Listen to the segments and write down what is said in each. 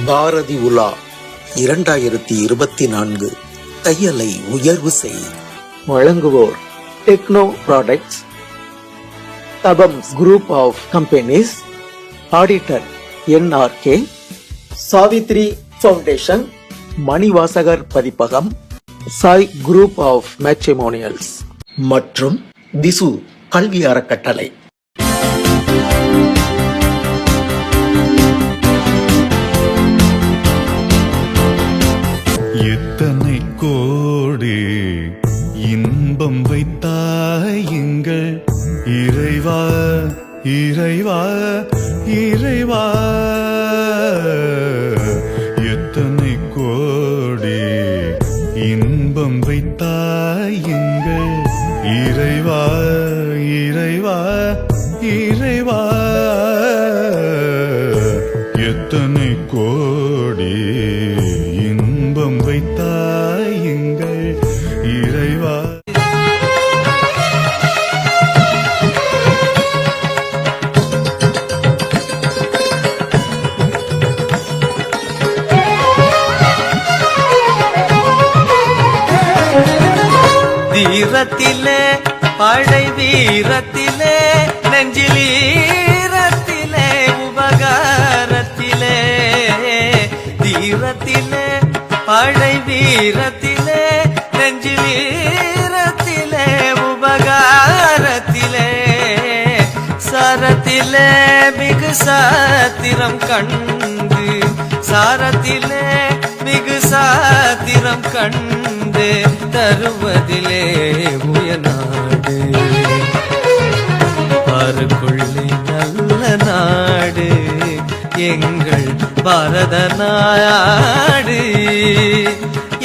பாரதி உலா 2024 தையலை உயர்வு செய். வழங்குவோர் techno products, Thapams group of companies, auditor NRK, Savitri foundation, Manivasagar Pathippagam, Sai group of matrimonials மற்றும் திசு கல்வி அறக்கட்டளை. எத்தனை கோடி இன்பம் வைத்தாய் எங்கள் இறைவா இறைவா இறைவா, எத்தனை கோடி இன்பம் வைத்தாய் எங்கள் இறைவா இறைவா இறைவா, எத்தனை கோடி இன்பம் வைத்தாய் எங்கள் இறைவா. தீரத்திலே படை வீரத்திலே நெஞ்சிலீரத்திலே உபகாரத்திலே, தீரத்திலே படை வீரத்திலே நெஞ்சிலீரத்திலே உபகாரத்திலே, சரத்திலே மிகு சாத்திரம் கண்டு, சாரத்திலே மிகு சாத்திரம் கண்டு தருவதிலே உயர்நாடு, பாருக்குள்ளே நல்ல நாடு எங்கள் பாரத நாடு,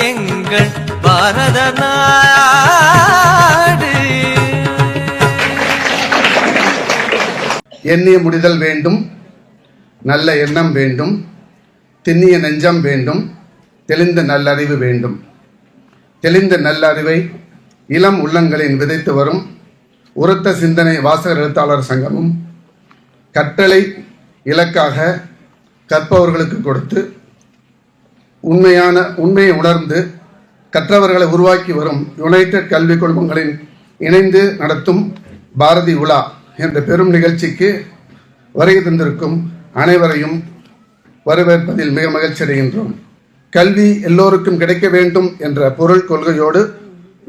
எங்கள் பாரத நாடு. எண்ணிய முடிதல் வேண்டும், நல்ல எண்ணம் வேண்டும், திண்ணிய நெஞ்சம் வேண்டும், தெளிந்த நல்லறிவு வேண்டும். தெளிந்த நல்லறிவை இளம் உள்ளங்களின் விதைத்து வரும் உரத்த சிந்தனை வாசகர் எழுத்தாளர் சங்கமும் கற்றலை இலக்காக கற்பவர்களுக்கு கொடுத்து உண்மையை உணர்ந்து கற்றவர்களை உருவாக்கி வரும் யுனைடெட் கல்வி குழுமங்களின் இணைந்து நடத்தும் பாரதி உலா என்ற பெரும் நிகழ்ச்சிக்கு வருகை தந்திருக்கும் அனைவரையும் வரவேற்பதில் மிக மகிழ்ச்சி அடைகின்றோம். கல்வி எல்லோருக்கும் கிடைக்க வேண்டும் என்ற பொருள் கொள்கையோடு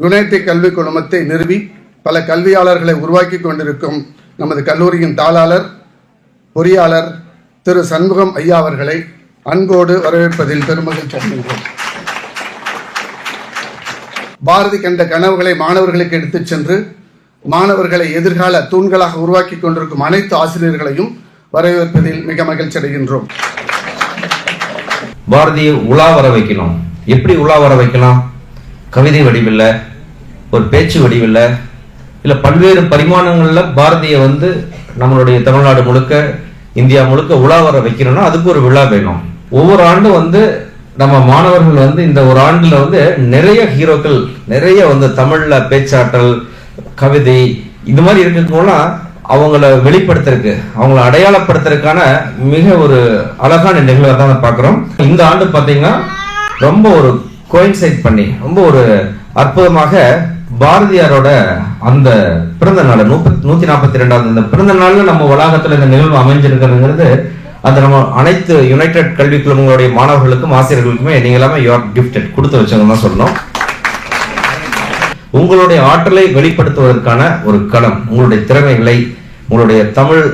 யுனைடெட் கல்வி குழுமத்தை நிறுவி பல கல்வியாளர்களை உருவாக்கி கொண்டிருக்கும் நமது கல்லூரியின் தாளாளர் பொறியாளர் திரு சண்முகம் ஐயா அவர்களை அன்போடு வரவேற்பதில் பெருமகிழ்ச்சி அடைகின்றோம். பாரதி கண்ட கனவுகளை மாணவர்களுக்கு எடுத்துச் சென்று மாணவர்களை எதிர்கால தூண்களாக உருவாக்கி கொண்டிருக்கும் அனைத்து ஆசிரியர்களையும் வரவேற்பதில் மிக மகிழ்ச்சி அடைகின்றோம். பாரதியை உலா வர வைக்கணும். எப்படி உலா வர வைக்கலாம்? கவிதை வடிவில், ஒரு பேச்சு வடிவில், இல்லை பல்வேறு பரிமாணங்கள்ல பாரதியை நம்மளுடைய தமிழ்நாடு முழுக்க இந்தியா முழுக்க உலா வர வைக்கணும்னா அதுக்கு ஒரு விழா வேணும். ஒவ்வொரு ஆண்டும் நம்ம மாணவர்கள் இந்த ஒரு ஆண்டுல நிறைய ஹீரோக்கள், நிறைய தமிழ்ல பேச்சாற்றல், கவிதை இது மாதிரி இருக்கிறதுனால அவங்கள வெளிப்படுத்துறதுக்கு, அவங்கள அடையாளப்படுத்துறதுக்கான மிக ஒரு அழகான நிகழ்வை தான் பார்க்கிறோம். இந்த ஆண்டு பார்த்தீங்கன்னா ரொம்ப ஒரு கோயின்சைட் பண்ணி ரொம்ப ஒரு அற்புதமாக பாரதியாரோட அந்த பிறந்த நாள் 142வது இந்த பிறந்த நாள்ல நம்ம வளாகத்துல இந்த நிகழ்வு அமைஞ்சிருக்கிறதுங்கிறது அந்த நம்ம அனைத்து யுனைடெட் கல்வி குழுமங்களுடைய மாணவர்களுக்கும் ஆசிரியர்களுக்குமே நீங்க எல்லாமே யுவர் கிஃப்டட் கொடுத்து வச்சவங்க தான் சொல்லணும். உங்களுடைய ஆற்றலை வெளிப்படுத்துவதற்கான ஒரு களம், உங்களுடைய திறமைகளை, உங்களுடைய தமிழ்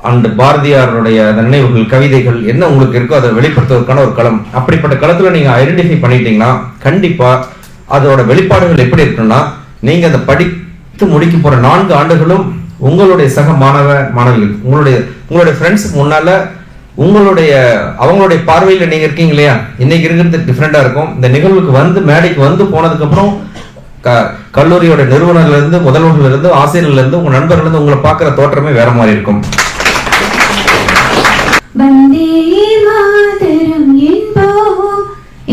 அண்ட் பாரதியாருடைய நினைவுகள், கவிதைகள் என்ன உங்களுக்கு இருக்கோ அதை வெளிப்படுத்துவதற்கான ஒரு களம். அப்படிப்பட்ட களத்துல நீங்க ஐடென்டிஃபை பண்ணிட்டீங்கன்னா கண்டிப்பா அதோட வெளிப்பாடுகள் எப்படி இருக்குன்னா, நீங்க அந்த படித்து முடிக்க போற 4 ஆண்டுகளும் உங்களுடைய சக மாணவ மாணவிகள், உங்களுடைய ஃப்ரெண்ட்ஸுக்கு முன்னால அவங்களுடைய பார்வையில நீங்க இருக்கீங்க இல்லையா, இன்னைக்கு இருக்கிறது டிஃப்ரெண்டா இருக்கும். இந்த நிகழ்வுக்கு மேடைக்கு போனதுக்கு அப்புறம் கல்லூரியோட நிறுவனர்ல இருந்து, முதல்வர்கள் இருந்து, ஆசிரியர்கள் இருந்து, உங்க நண்பர்கள் இருந்து உங்களை பார்க்கிற தோற்றமே வேற மாதிரி இருக்கும். வந்தே மாதரம் என்போம்,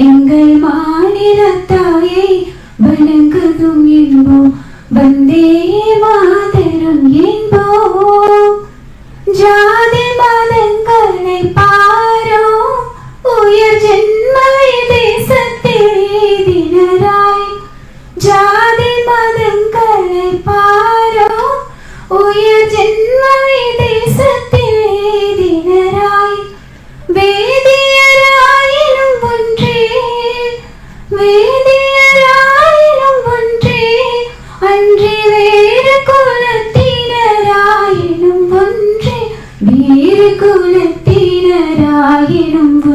எங்கள் மாநில தாயை வணங்குதும் என்போம். வந்தே மாதரம் என்போம், ஜாதி மதங்களை பாரோ உயர்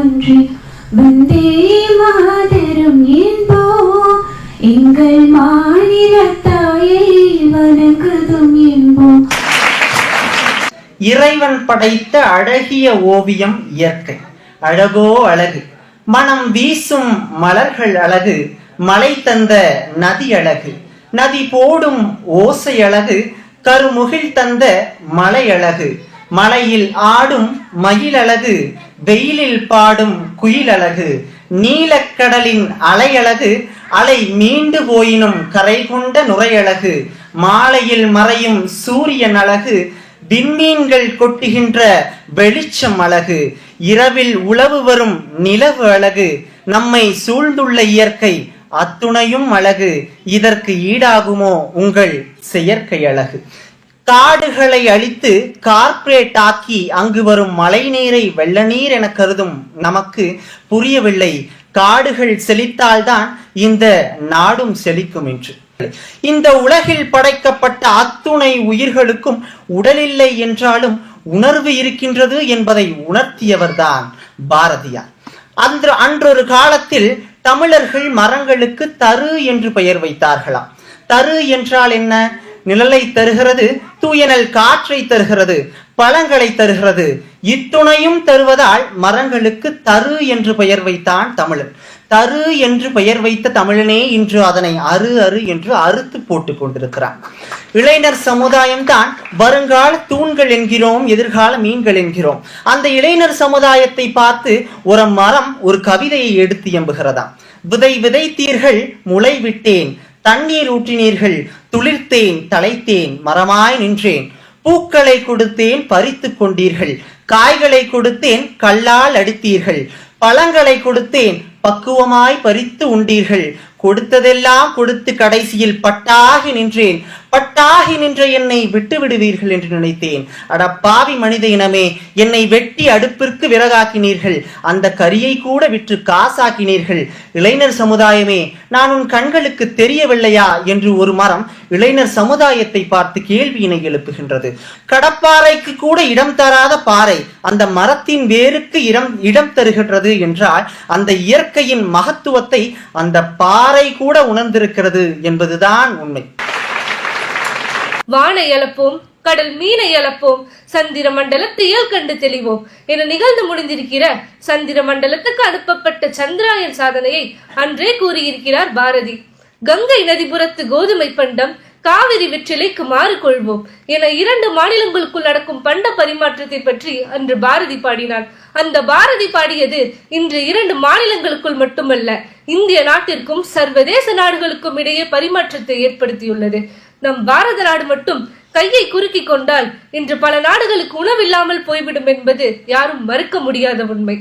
ஒன்றே. வந்தே மாதரம் என்போம், எங்கள் மாநில தாயை வணங்குதும் என்போம். இறைவன் படைத்த அழகிய ஓவியம் இயற்கை. அழகோ அழகு, மனம் வீசும் மலர்கள் அழகு, மலை தந்த நதி அழகு, நதி போடும் ஓசை அழகு, கருமுகில் தந்த மலை அழகு, மலையில் ஆடும் மயில் அழகு, வெயிலில் பாடும் குயில் அழகு, நீலக்கடலின் அலை அழகு, அலை மீண்டு போயினும் கரை கொண்ட நுரையழகு, மாலையில் மறையும் சூரியன் அழகு, விண்மீன்கள் கொட்டுகின்ற வெளிச்சம் அழகு, இரவில் உளவு வரும் நிலவு அழகு, நம்மை சூழ்ந்துள்ள இயற்கை அத்துணையும் அழகு, இதற்கு ஈடாகுமோ உங்கள் செயற்கை அழகு. காடுகளை அழித்து கார்ப்பரேட் ஆக்கி அங்கு வரும் மழை நீரை வெள்ள நீர் என கருதும் நமக்கு புரியவில்லை, காடுகள் செழித்தால்தான் இந்த நாடும் செழிக்கும் என்று. இந்த உலகில் படைக்கப்பட்ட அத்துணை உயிர்களுக்கும் உடலில்லை என்றாலும் உணர்வு இருக்கின்றது என்பதை உணர்த்தியவர்தான் பாரதியார். அன்றொரு காலத்தில் தமிழர்கள் மரங்களுக்கு தரு என்று பெயர் வைத்தார்களாம். தரு என்றால் என்ன? நிழலை தருகிறது, தூயனல் காற்றை தருகிறது, பழங்களை தருகிறது, இத்துணையும் தருவதால் மரங்களுக்கு தரு என்று பெயர் வைத்தான் தமிழன். தரு என்று பெயர் வைத்த தமிழனே இன்று அதனை அரு அரு என்று அறுத்து போட்டுக் கொண்டிருக்கிறான். இளைஞர் சமுதாயம்தான் வருங்கால தூண்கள் என்கிறோம், எதிர்கால மீன்கள் என்கிறோம். அந்த இளைஞர் சமுதாயத்தை பார்த்து ஒரு மரம் ஒரு கவிதையை எடுத்து எம்புகிறதாம். விதை விதைத்தீர்கள், முளை விட்டேன், தண்ணீர் ஊற்றினீர்கள், துளிர்த்தேன், தலைத்தேன், மரமாய் நின்றேன், பூக்களை கொடுத்தேன், பறித்து கொண்டீர்கள், காய்களை கொடுத்தேன், கல்லால் அடித்தீர்கள், பழங்களை கொடுத்தேன், பக்குவமாய் பறித்து உண்டீர்கள், கொடுத்ததெல்லாம் கொடுத்து கடைசியில் பட்டாகி நின்றேன், பட்டாகி நின்ற என்னை விட்டு விடுவீர்கள் என்று நினைத்தேன். அட பாவி மனித இனமே, என்னை வெட்டி அடுப்பிற்கு விறகாக்கினீர்கள், அந்த கரியை கூட விற்று காசாக்கினீர்கள். இளைஞர் சமுதாயமே, நான் உன் கண்களுக்கு தெரியவில்லையா என்று ஒரு மரம் இளைஞர் சமுதாயத்தை பார்த்து கேள்வியினை எழுப்புகின்றது. கடப்பாறைக்கு கூட இடம் தராத பாறை அந்த மரத்தின் வேருக்கு இடம் தருகின்றது என்றால் அந்த இயற்கையின் மகத்துவத்தை அந்த பாறை கூட உணர்ந்திருக்கிறது என்பதுதான் உண்மை. வானை எழுப்போம், கடல் மீனை எழுப்போம், சந்திர மண்டலத்தையல் கண்டு தெளிவோம் என நிகழ்ந்து முடிந்திருக்கிற சந்திர மண்டலத்துக்கு அனுப்பப்பட்ட சந்திராயன் சாதனையை அன்றே கூறியிருக்கிறார் பாரதி. கங்கை நதிபுறத்து கோதுமை பண்டம், காவிரி வெற்றிலைக்கு மாறு கொள்வோம் என 2 மாநிலங்களுக்குள் நடக்கும் பண்ட பரிமாற்றத்தை பற்றி அன்று பாரதி பாடினார். அந்த பாரதி பாடியது இன்று 2 மாநிலங்களுக்குள் மட்டுமல்ல, இந்திய நாட்டிற்கும் சர்வதேச நாடுகளுக்கும் இடையே பரிமாற்றத்தை ஏற்படுத்தியுள்ளது. நம் பாரத நாடு மட்டும் கையை குறுக்கி கொண்டால் இன்று பல நாடுகளுக்கு உணவில்லாமல் போய்விடும் என்பது யாரும் மறுக்க முடியாத உண்மை.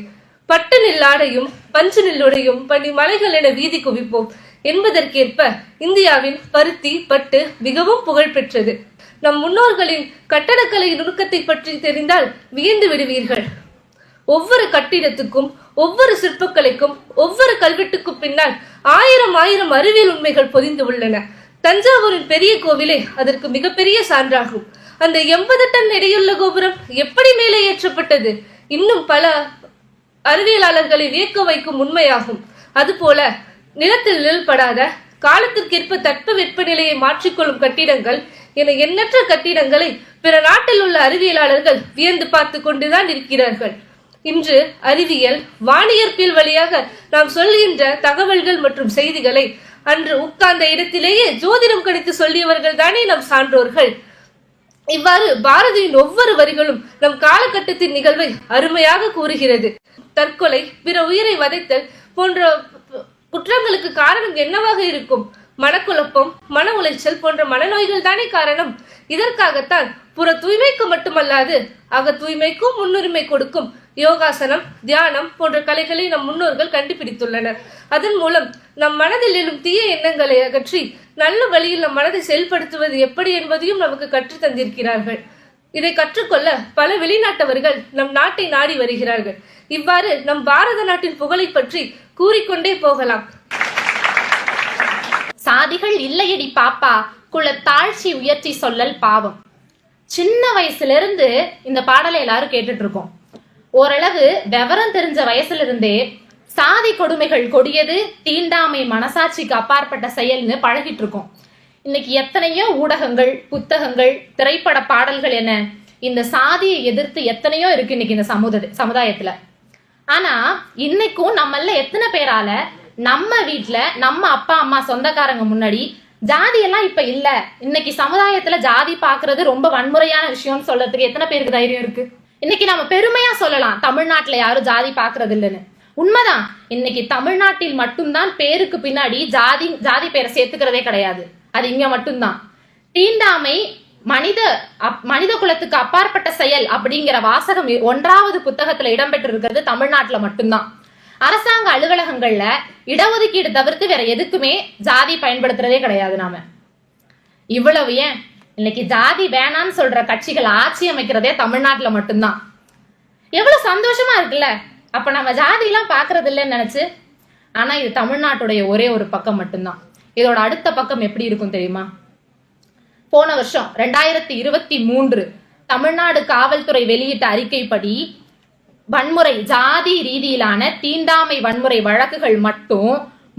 பட்டு நெல்லாடையும் பஞ்சு நெல்லுடையும் பனி மலைகள் என வீதி குவிப்போம் என்பதற்கேற்ப இந்தியாவின் பருத்தி பட்டு மிகவும் புகழ் பெற்றது. நம் முன்னோர்களின் கட்டடக்கலை நுணுக்கத்தை பற்றி தெரிந்தால் வியந்து விடுவீர்கள். ஒவ்வொரு கட்டிடத்துக்கும், ஒவ்வொரு சிற்பக்கலைக்கும், ஒவ்வொரு கல்வெட்டுக்கும் பின்னால் ஆயிரம் அறிவியல் உண்மைகள் பொதிந்து உள்ளன. தஞ்சாவூரின் பெரிய கோவிலே அதற்கு மிகப்பெரிய சான்றாகும். அந்த 80 டன் எடையுள்ள கோபுரம் எப்படி மேலே ஏற்றப்பட்டது இன்னும் பல அறிவியலாளர்களை வியக்க வைக்கும் உண்மையாகும். அதுபோல நிலத்தில் நிழல்படாத, காலத்திற்கேற்ப தட்ப வெப்பநிலையை மாற்றிக்கொள்ளும் கட்டிடங்கள் என எண்ணற்ற கட்டிடங்களை பிற நாட்டில் உள்ள அறிவியலாளர்கள் வியந்து பார்த்து கொண்டுதான் இருக்கிறார்கள். இன்று அறிவியல், வானியற்பியல் வழியாக நாம் சொல்கின்ற தகவல்கள் மற்றும் செய்திகளை அன்று உட்கார்ந்த இடத்திலேயே ஜோதிடம் கணித்து சொல்லியவர்கள் தானே நம் சான்றோர்கள். இவ்வாறு பாரதியின் ஒவ்வொரு வரிகளும் நம் காலகட்டத்தின் நிகழ்வை அருமையாக கூறுகிறது. தற்கொலை, பிற உயிரை வதைத்தல் போன்ற குற்றங்களுக்கு காரணம் என்னவாக இருக்கும்? மனக்குழப்பம், மன உளைச்சல் போன்ற மனநோய்கள் தானே காரணம். இதற்காகத்தான் புற தூய்மைக்கு மட்டுமல்லாது அக தூய்மைக்கும் முன்னுரிமை கொடுக்கும் யோகாசனம், தியானம் போன்ற கலைகளை நம் முன்னோர்கள் கண்டுபிடித்துள்ளனர். அதன் மூலம் நம் மனதில் எழும் தீய எண்ணங்களை அகற்றி நல்ல வழியில் நம் மனதை செயல்படுத்துவது எப்படி என்பதையும் நமக்கு கற்று தந்திருக்கிறார்கள். இதை கற்றுக்கொள்ள பல வெளிநாட்டவர்கள் நம் நாட்டை நாடி வருகிறார்கள். இவ்வாறு நம் பாரத நாட்டின் புகழை பற்றி கூறிக்கொண்டே போகலாம். சாதிகள் இல்லையடி பாப்பா, குல தாழ்ச்சி உயர்த்தி சொல்லல் பாவம். சின்ன வயசுல இருந்து இந்த பாடலை எல்லாரும் கேட்டுட்டு இருக்கோம். ஓரளவு விவரம் தெரிஞ்ச வயசுல இருந்தே சாதி கொடுமைகள் கொடியது, தீண்டாமை மனசாட்சிக்கு அப்பாற்பட்ட செயல்னு பழகிட்டு இருக்கோம். இன்னைக்கு எத்தனையோ ஊடகங்கள், புத்தகங்கள், திரைப்பட பாடல்கள் என இந்த சாதியை எதிர்த்து எத்தனையோ இருக்கு இன்னைக்கு இந்த சமுதாயத்துல. ஆனா இன்னைக்கும் நம்மள எத்தனை பேரால நம்ம வீட்டுல நம்ம அப்பா அம்மா சொந்தக்காரங்க முன்னாடி ஜாதி எல்லாம் இப்ப இல்ல, இன்னைக்கு சமுதாயத்துல ஜாதி பாக்குறது ரொம்ப வன்முறையான விஷயம்னு சொல்றதுக்கு எத்தனை பேருக்கு தைரியம் இருக்கு? இன்னைக்கு நம்ம பெருமையா சொல்லலாம் தமிழ்நாட்டுல யாரும் ஜாதி பாக்குறது இல்லைன்னு. உண்மைதான், இன்னைக்கு தமிழ்நாட்டில் மட்டும்தான் பேருக்கு பின்னாடி ஜாதி பேரை சேர்த்துக்கிறதே கிடையாது. அது இங்க மட்டும்தான். தீண்டாமை மனித குலத்துக்கு அப்பாற்பட்ட செயல் அப்படிங்கிற வாசகம் 1வது புத்தகத்துல இடம்பெற்று இருக்கிறது தமிழ்நாட்டுல மட்டும்தான். அரசாங்க அலுவலகங்கள்ல இடஒதுக்கீடு தவிர்த்து வேற எதுக்குமே ஜாதி பயன்படுத்துறதே கிடையாது. நாம இவ்வளவு ஏன் இன்னைக்கு ஜாதி வேணான்னு சொல்ற கட்சிகள் ஆட்சி அமைக்கிறதே தமிழ்நாட்டுல மட்டும்தான். எவ்வளவு சந்தோஷமா இருக்குல்ல. அப்ப நம்ம ஜாதி எல்லாம் பாக்குறது இல்லைன்னு நினைச்சு. ஆனா இது தமிழ்நாட்டுடைய ஒரே ஒரு பக்கம் மட்டும்தான். இதோட அடுத்த பக்கம் எப்படி இருக்கும் தெரியுமா? போன வருஷம் 2023 தமிழ்நாடு காவல்துறை வெளியிட்ட அறிக்கைப்படி வன்முறை ஜாதி ரீதியிலான தீண்டாமை வன்முறை வழக்குகள் மட்டும்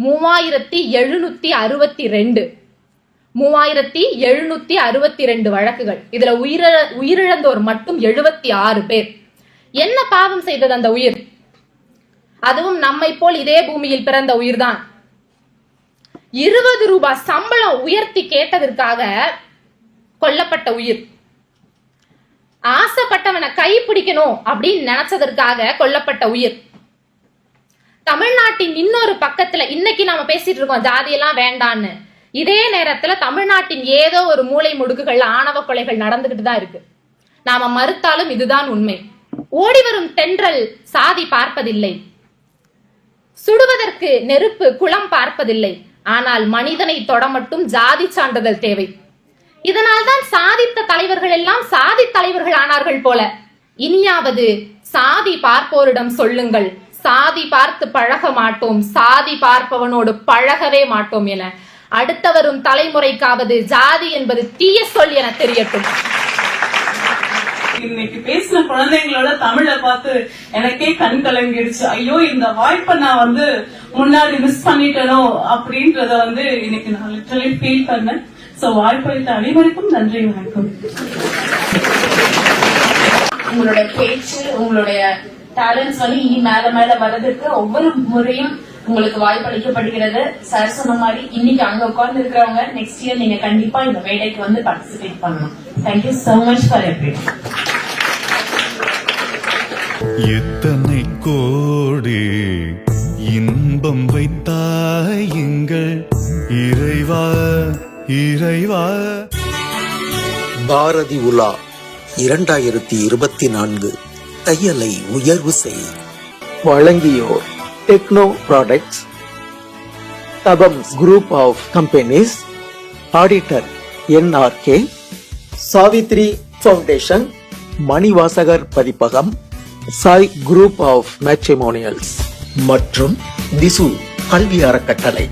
3762 வழக்குகள். இதுல உயிரிழந்தோர் மட்டும் 76 பேர். என்ன பாவம் செய்தது அந்த உயிர்? அதுவும் நம்மை போல் இதே பூமியில் பிறந்த உயிர்தான். 20 ரூபாய் சம்பளம் உயர்த்தி கேட்டதற்காக கொல்லப்பட்ட உயிர். ஆசைப்பட்டவனை கைப்பிடிக்கணும் அப்படின்னு நினைச்சதற்காக கொல்லப்பட்ட உயிர். தமிழ்நாட்டின் இன்னொரு பக்கத்துல இன்னைக்கு நாம பேசிட்டு இருக்கோம் ஜாதியெல்லாம் வேண்டான்னு. இதே நேரத்துல தமிழ்நாட்டின் ஏதோ ஒரு மூலை முடுக்குகள்ல ஆணவ கொலைகள் நடந்துகிட்டு தான் இருக்கு. நாம மறுத்தாலும் இதுதான் உண்மை. ஓடி வரும் தென்றல் சாதி பார்ப்பதில்லை, சுடுவதற்கு நெருப்பு குளம் பார்ப்பதில்லை. ஆனால் மனிதனை தொட மட்டும் ஜாதி சான்றிதழ் தேவை. இதனால்தான் சாதித்த தலைவர்கள் எல்லாம் சாதி தலைவர்கள் ஆனார்கள் போல. இனியாவது சாதி பார்ப்போரிடம் சொல்லுங்கள், சாதி பார்த்து பழக மாட்டோம், சாதி பார்ப்பவனோடு பழகவே மாட்டோம் என. அடுத்த வரும் தலைமுறைக்காவது ஜாதி என்பது தீய சொல் என தெரியட்டும். இன்னைக்கு பேசின குழந்தைங்களோட தமிழை பார்த்து எனக்கே கண் கலங்கிடுச்சு. ஐயோ, இந்த வாய்ப்பை நான் முன்னாடி மிஸ் பண்ணிட்டனோ அப்படின்றத இன்னைக்கு நான் லிட்டரலி ஃபீல் பண்ணேன். சோ வாய்ப்பளித்த அனைவருக்கும் நன்றி, வணக்கம். உங்களோட பேச்சு, உங்களுடைய டேலண்ட்ஸ் இனி மேல மேல வர்றதுக்கு ஒவ்வொரு முறையும் உங்களுக்கு வாய்ப்பளிக்கப்படுகிறது. சார் சொன்ன மாதிரி இன்னைக்கு அங்க உட்கார்ந்து இருக்கிறவங்க நெக்ஸ்ட் இயர் நீங்க கண்டிப்பா இந்த வேலைக்கு பார்ட்டிசிபேட் பண்ணணும். Thank you so much for everything. எத்தனை கோடி இன்பம் வைத்தாய் எங்கள் இறைவா இறைவா. பாரதி உலா 2024 தையலை உயர்வு செய். வழங்கியோர் techno products, Thapams group of companies, auditor NRK, Savitri foundation, Manivasagar Pathippagam, Sai group of matrimonials மற்றும் திசு கல்வி அறக்கட்டளை.